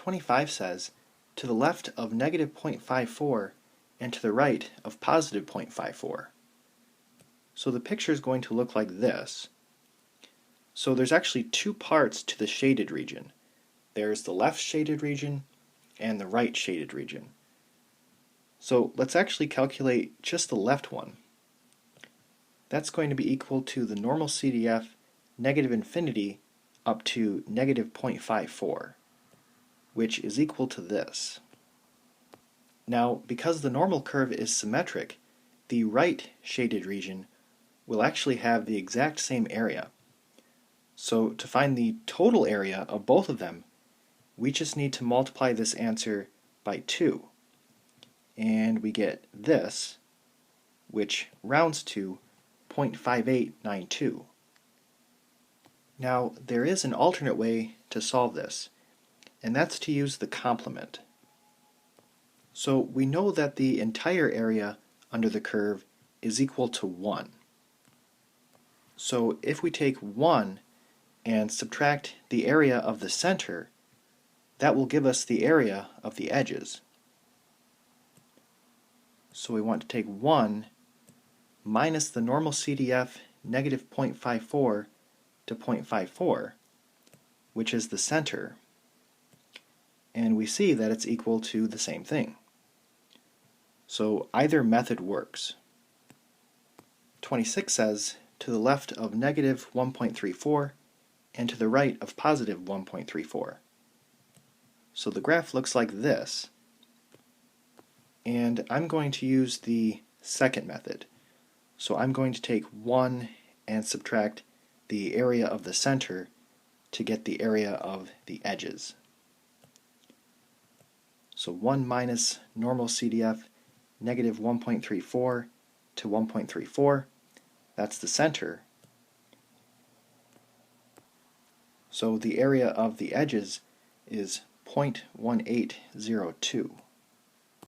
25 says, to the left of negative 0.54 and to the right of positive 0.54. So the picture is going to look like this. So there's actually two parts to the shaded region. There's the left shaded region and the right shaded region. So let's actually calculate just the left one. That's going to be equal to the normal CDF negative infinity up to negative 0.54, which is equal to this. Now, because the normal curve is symmetric, the right shaded region will actually have the exact same area. So to find the total area of both of them, we just need to multiply this answer by 2. And we get this, which rounds to 0.5892. Now, there is an alternate way to solve this, and that's to use the complement. So we know that the entire area under the curve is equal to 1. So if we take 1 and subtract the area of the center, that will give us the area of the edges. So we want to take 1 minus the normal CDF negative 0.54 to 0.54, which is the center, and we see that it's equal to the same thing. So either method works. 26 says, to the left of negative 1.34 and to the right of positive 1.34. So the graph looks like this, and I'm going to use the second method. So I'm going to take 1 and subtract the area of the center to get the area of the edges. So 1 minus normal CDF negative 1.34 to 1.34, that's the center. So the area of the edges is 0.1802.